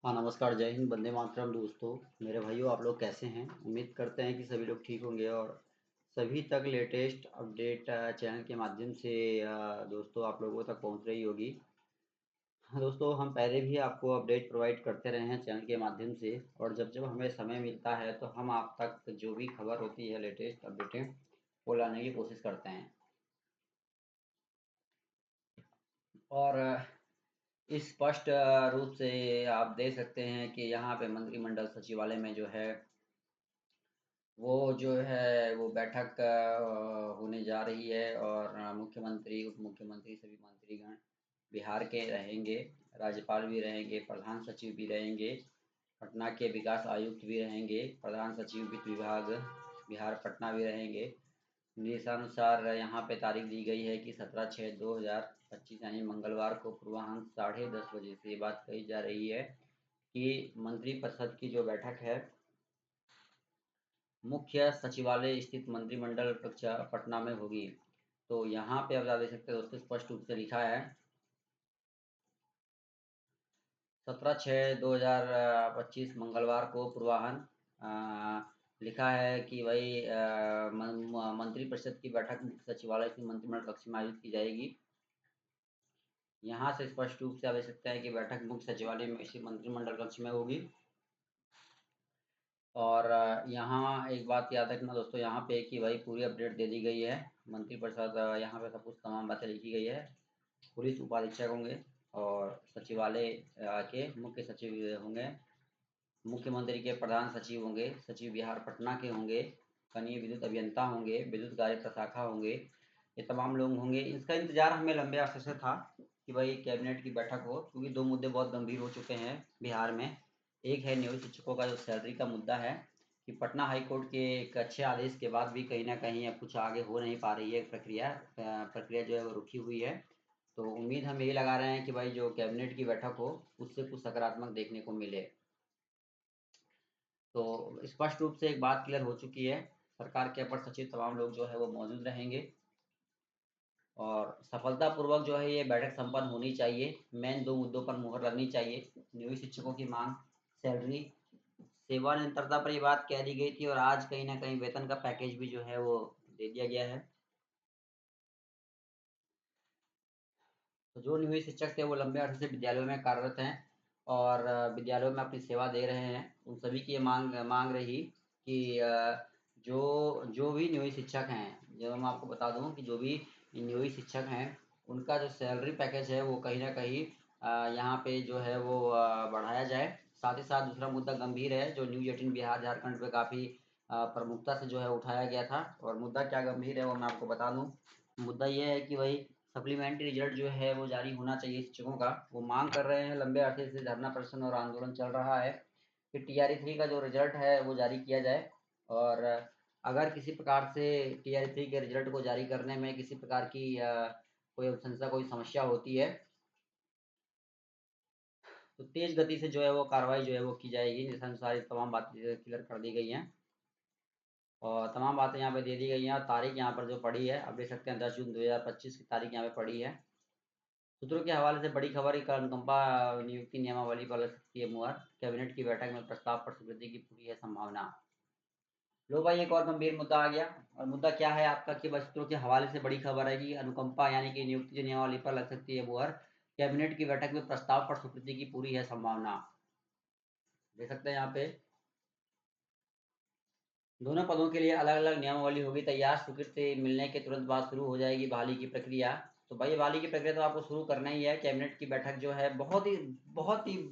हाँ, नमस्कार, जय हिंद, वंदे मातरम दोस्तों। मेरे भाइयों, आप लोग कैसे हैं? उम्मीद करते हैं कि सभी लोग ठीक होंगे और सभी तक लेटेस्ट अपडेट चैनल के माध्यम से दोस्तों आप लोगों तक पहुंच रही होगी। हाँ दोस्तों, हम पहले भी आपको अपडेट प्रोवाइड करते रहे हैं चैनल के माध्यम से, और जब जब हमें समय मिलता है तो हम आप तक जो भी खबर होती है, लेटेस्ट अपडेटें, वो लाने की कोशिश करते हैं। और स्पष्ट रूप से आप देख सकते हैं कि यहाँ पे मंत्रिमंडल सचिवालय में जो है वो बैठक होने जा रही है, और मुख्यमंत्री, उप मुख्यमंत्री, सभी मंत्रीगण बिहार के रहेंगे। राज्यपाल भी रहेंगे, प्रधान सचिव भी रहेंगे, पटना के विकास आयुक्त भी रहेंगे, प्रधान सचिव वित्त विभाग बिहार पटना भी रहेंगे। निर्देशानुसार यहाँ पे तारीख दी गई है कि 17/6/2025 यानी मंगलवार को पूर्वाह्न 10:30 बजे से ये बात कही जा रही है कि मंत्रिपरिषद की जो बैठक है मुख्य सचिवालय स्थित मंत्रिमंडल कक्षा पटना में होगी। तो यहाँ पे आप देख सकते हैं दोस्तों, स्पष्ट रूप से लिखा है 17/6/2025 मंगलवार को पूर्वाह्न लिखा है कि भाई मंत्रिपरिषद की बैठक मुख्य सचिवालय की मंत्रिमंडल कक्ष में आयोजित की जाएगी। यहाँ से स्पष्ट रूप से आप देख सकते हैं कि बैठक मुख्य सचिवालय में इसी मंत्रिमंडल कक्ष में होगी। और यहाँ एक बात याद रखना दोस्तों, यहाँ पे कि भाई पूरी अपडेट दे दी गई है। मंत्रिपरिषद यहाँ पे सब कुछ तमाम बातें लिखी गई है। पुलिस उपाधीक्षक होंगे और सचिवालय के मुख्य सचिव होंगे, मुख्यमंत्री के प्रधान सचिव होंगे, सचिव बिहार पटना के होंगे, कनीय विद्युत अभियंता होंगे, विद्युत कार्य प्रशाखा होंगे। ये तमाम लोग होंगे। इसका इंतजार हमें लंबे अरसे से था कि भाई कैबिनेट की बैठक हो, क्योंकि दो मुद्दे बहुत गंभीर हो चुके हैं बिहार में। एक है नियोजित शिक्षकों का जो सैलरी का मुद्दा है, कि पटना हाई कोर्ट के एक अच्छे आदेश के बाद भी कहीं ना कहीं अब कुछ आगे हो नहीं पा रही है प्रक्रिया जो है वो रुकी हुई है। तो उम्मीद हम यही लगा रहे हैं कि भाई जो कैबिनेट की बैठक हो उससे कुछ सकारात्मक देखने को मिले। तो स्पष्ट रूप से एक बात क्लियर हो चुकी है, सरकार के अपर सचिव तमाम लोग जो है वो मौजूद रहेंगे और सफलतापूर्वक जो है ये बैठक संपन्न होनी चाहिए। मेन दो मुद्दों पर मुहर लगनी चाहिए: नियोजित शिक्षकों की मांग, सैलरी, सेवा निरंतरता पर ये बात कह दी गई थी, और आज कहीं ना कहीं वेतन का पैकेज भी जो है वो दे दिया गया है। तो जो नियोजित शिक्षक थे वो लंबे अरसे से विद्यालयों में कार्यरत हैं और विद्यालयों में अपनी सेवा दे रहे हैं। उन सभी की ये मांग मांग रही कि जो जो भी नियोजित शिक्षक हैं, जो मैं आपको बता दूं कि जो भी नियोजित शिक्षक हैं उनका जो सैलरी पैकेज है वो कहीं ना कहीं यहाँ पे जो है वो बढ़ाया जाए। साथ ही साथ दूसरा मुद्दा गंभीर है जो न्यूज 18 बिहार झारखंड पे काफ़ी प्रमुखता से जो है उठाया गया था। और मुद्दा क्या गंभीर है वो मैं आपको बता दूं। मुद्दा ये है कि भाई सप्लीमेंट्री रिजल्ट जो है वो जारी होना चाहिए शिक्षकों का। वो मांग कर रहे हैं, लंबे अरसे से धरना प्रदर्शन और आंदोलन चल रहा है कि TRE 3 का जो रिजल्ट है वो जारी किया जाए। और अगर किसी प्रकार से TRE 3 के रिजल्ट को जारी करने में किसी प्रकार की कोई अनुशंसा, कोई समस्या होती है तो तेज गति से जो है वो कार्रवाई जो है वो की जाएगी। जिस अनुसार ये तमाम बातें क्लियर कर दी गई हैं और तमाम बातें यहाँ पे दे दी गई हैं। और तारीख यहाँ पर जो पड़ी है आप देख सकते हैं, 10 जून 2025 की तारीख यहाँ पे पड़ी है। सूत्रों के हवाले से बड़ी खबर है कि अनुकंपा नियुक्ति नियमावली पर लग सकती है मुहर, कैबिनेट की बैठक में प्रस्ताव पर स्वीकृति की पूरी है संभावना। लो भाई, एक और गंभीर मुद्दा आ गया। और मुद्दा क्या है आपका कि बस सूत्रों के हवाले से बड़ी खबर है कि अनुकंपा यानी कि नियुक्ति जो नियमावली पर लग सकती है मुहर, कैबिनेट की बैठक में प्रस्ताव पर स्वीकृति की पूरी है संभावना। देख सकते हैं यहाँ पे दोनों पदों के लिए अलग अलग नियमावली होगी तैयार। स्वीकृति मिलने के तुरंत बाद शुरू हो जाएगी बहाली की प्रक्रिया। तो भाई बहाली की प्रक्रिया तो आपको शुरू करना ही है। कैबिनेट की बैठक जो है बहुत ही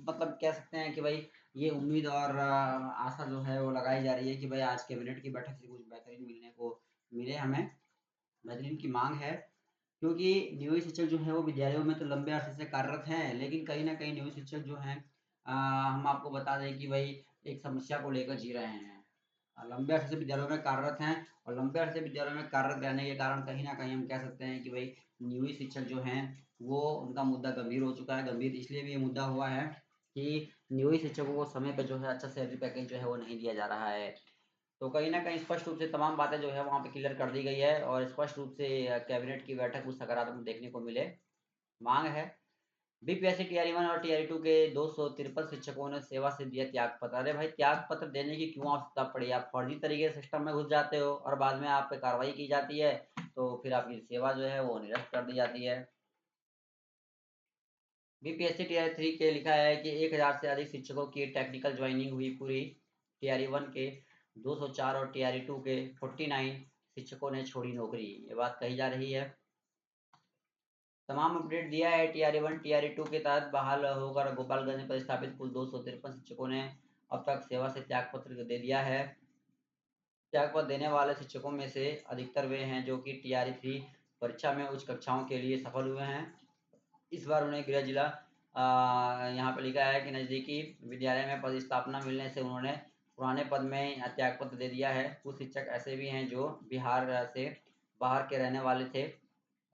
मतलब कह सकते हैं कि भाई ये उम्मीद और आशा जो है वो लगाई जा रही है कि भाई आज कैबिनेट की बैठक से कुछ बेहतरीन मिलने को मिले हमें। बेहतरीन की मांग है, क्योंकि नियोजित शिक्षक जो है वो विद्यालयों में तो लंबे अरसे से कार्यरत हैं, लेकिन कहीं ना कहीं नियोजित शिक्षक जो हैं हम आपको बता दें कि भाई एक समस्या को लेकर जी रहे हैं। लंबे अरसे से विद्यालयों में कार्यरत हैं और लंबे अरसे विद्यालयों में कार्यरत रहने के कारण कहीं न कहीं हम कह सकते हैं कि भाई नियोजित शिक्षक जो हैं वो उनका मुद्दा गंभीर हो चुका है। गंभीर इसलिए भी ये मुद्दा हुआ है कि नियोजित शिक्षकों को समय पे जो है अच्छा सैलरी पैकेज जो है वो नहीं दिया जा रहा है। तो कहीं न कहीं स्पष्ट रूप से तमाम बातें जो है वहाँ पे क्लियर कर दी गई है और स्पष्ट रूप से कैबिनेट की बैठक कुछ सकारात्मक देखने को मिले। माँग है बीपीएससी टीआरई 1 और टीआरई 2 के 253 शिक्षकों ने सेवा से दिया त्याग पत्र। अरे भाई, त्याग पत्र देने की क्यों आवश्यकता पड़ी? आप फर्जी तरीके से सिस्टम में घुस जाते हो और बाद में आप पे कार्रवाई की जाती है, तो फिर आपकी सेवा जो है वो निरस्त कर दी जाती है। बीपीएससी टीआरई 3 के लिखा है कि 1000 से अधिक शिक्षकों की टेक्निकल ज्वाइनिंग हुई पूरी। टीआरई 1 के 204 और टीआरई 2 के 49 शिक्षकों ने छोड़ी नौकरी, ये बात कही जा रही है। तमाम अपडेट दिया है। टीआरई 1 टीआरई 2 के तहत बहाल होकर गोपालगंज में प्रतिस्थापित कुल 253 शिक्षकों ने अब तक सेवा से त्याग पत्र दे दिया है। त्याग पत्र देने वाले शिक्षकों में से अधिकतर वे हैं जो कि टीआरई 3 परीक्षा में उच्च कक्षाओं के लिए सफल हुए हैं। इस बार उन्हें गृह जिला यहाँ पे लिखा है कि नज़दीकी विद्यालय में पदस्थापना मिलने से उन्होंने पुराने पद में त्याग पत्र दे दिया है। कुछ शिक्षक ऐसे भी हैं जो बिहार से बाहर के रहने वाले थे।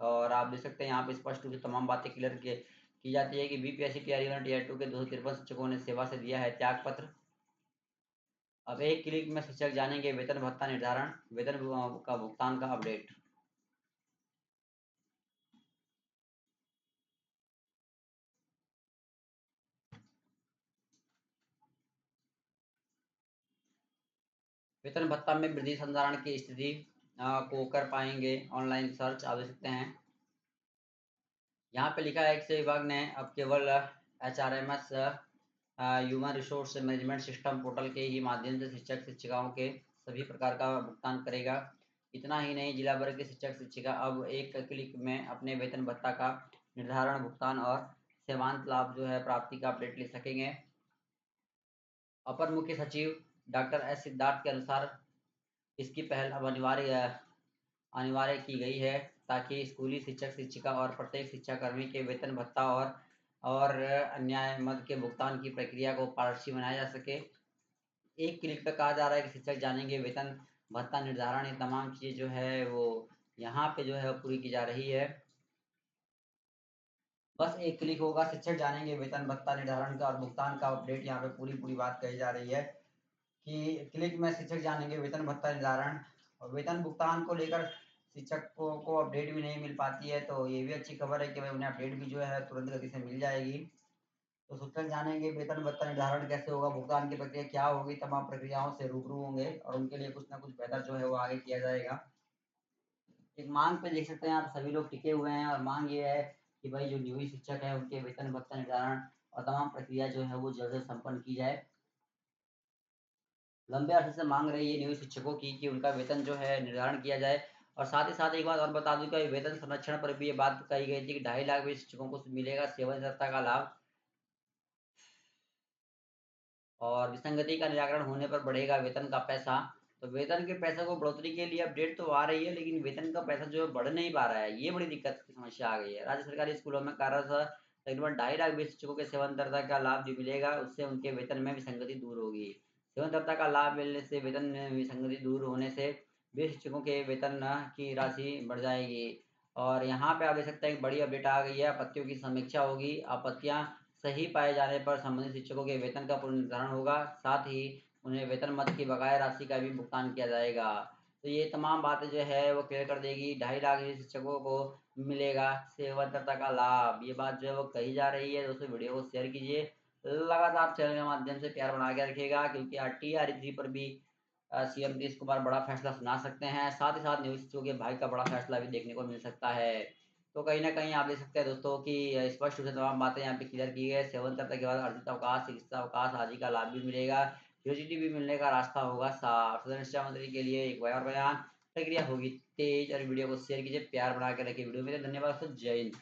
और आप देख सकते हैं यहाँ पे स्पष्ट रूप से तमाम बातें क्लियर की जाती है कि बीपीएससी टीआरई 1 टीआरई 2 के 253 शिक्षकों ने सेवा से दिया है त्याग पत्र। अब एक क्लिक में शिक्षक जानेंगे वेतन भत्ता निर्धारण, वेतन का भुगतान का अपडेट। वेतन भत्ता में वृद्धि संधारण की स्थिति को कर पाएंगे ऑनलाइन सर्च, आप देख सकते हैं। यहाँ पे लिखा है कि विभाग ने अब केवल HRMS human resource management system portal के ही माध्यम से शिक्षक शिक्षिकाओं के सभी प्रकार का भुगतान करेगा। इतना ही नहीं, जिला वर्ग के शिक्षक शिक्षिका अब एक क्लिक में अपने वेतन भत्ता का निर्धारण, भुगतान और सेवांत लाभ जो है प्राप्ति का अपडेट ले सकेंगे। अपर मुख्य सचिव डॉक्टर एस सिद्धार्थ के अनुसार इसकी पहल अब अनिवार्य की गई है ताकि स्कूली शिक्षक शिक्षिका और प्रत्येक शिक्षाकर्मी के वेतन भत्ता और अन्य मद के भुगतान की प्रक्रिया को पारदर्शी बनाया जा सके। एक क्लिक पे कहा जा रहा है कि शिक्षक जानेंगे वेतन भत्ता निर्धारण, ये तमाम चीज़ें जो है वो यहाँ पे जो है पूरी की जा रही है। बस एक क्लिक होगा, शिक्षक जानेंगे वेतन भत्ता निर्धारण का और भुगतान का अपडेट। यहाँ पे पूरी बात कही जा रही है कि क्लिक में शिक्षक जानेंगे वेतन भत्ता निर्धारण और वेतन भुगतान को लेकर शिक्षकों को अपडेट भी नहीं मिल पाती है, तो ये भी अच्छी खबर है कि भाई उन्हें अपडेट भी जो है तुरंत गति से मिल जाएगी। तो शिक्षक जानेंगे वेतन भत्ता निर्धारण कैसे होगा, भुगतान की प्रक्रिया क्या होगी, तमाम प्रक्रियाओं से रूबरू होंगे और उनके लिए कुछ ना कुछ बेहतर जो है वो आगे किया जाएगा। एक मांग पे देख सकते हैं आप, सभी लोग टिके हुए हैं और मांग ये है कि भाई जो नियोजित शिक्षक है उनके वेतन भत्ता निर्धारण और तमाम प्रक्रिया जो है वो जल्द से संपन्न की जाए। लंबे अरसे से मांग रही है नियोजित शिक्षकों की कि उनका वेतन जो है निर्धारण किया जाए। और साथ ही साथ एक बात और बता दूं कि वेतन संरक्षण पर भी ये बात कही गई थी कि 2.5 लाख भी शिक्षकों को मिलेगा सेवानिवृत्ता का लाभ और विसंगति का निराकरण होने पर बढ़ेगा वेतन का पैसा। तो वेतन के पैसे को बढ़ोतरी के लिए अपडेट तो आ रही है, लेकिन वेतन का पैसा जो है बढ़ नहीं पा रहा है, ये बड़ी दिक्कत की समस्या आ गई है। राज्य सरकारी स्कूलों में कार्यरत तकरीबन 2.5 लाख भी शिक्षकों के सेवानिवृत्ता का लाभ जो मिलेगा उससे उनके वेतन में विसंगति दूर होगी। सेवानिवृत्ता का लाभ मिलने से वेतन में विसंगति दूर होने से वे शिक्षकों के वेतन की राशि बढ़ जाएगी। और यहाँ पे आप देख सकते हैं एक बड़ी अपडेट आ गई है, आपत्तियों की समीक्षा होगी। आपत्तियाँ सही पाए जाने पर संबंधित शिक्षकों के वेतन का पुनर्निर्धारण होगा, साथ ही उन्हें वेतन मद की बकाया राशि का भी भुगतान किया जाएगा। तो ये तमाम बातें जो है वो क्लियर कर देगी। 2.5 लाख शिक्षकों को मिलेगा सेवानिवृत्ता का लाभ, ये बात जो है वो कही जा रही है। दोस्तों वीडियो को शेयर कीजिए, लगातार चैनल के माध्यम से प्यार बना के रखिएगा, क्योंकि TRE पर भी सीएम नीतीश कुमार बड़ा फैसला सुना सकते हैं। साथ ही साथ नियोजित शिक्षकों के भाई का बड़ा फैसला भी देखने को मिल सकता है। तो कहीं ना कहीं आप देख सकते हैं दोस्तों कि स्पष्ट रूप से तमाम बातें यहाँ पे क्लियर की गई। सेवानिवृत्ता के बाद अर्जित अवकाश, चिकित्सा अवकाश आदि का लाभ भी मिलेगा, ग्रेच्युटी भी मिलने का रास्ता होगा साफ। सदन शिक्षा मंत्री के लिए एक बयान प्रक्रिया होगी तेज। और वीडियो को शेयर कीजिए, प्यार बना के रखिए वीडियो में। धन्यवाद, जय हिंद।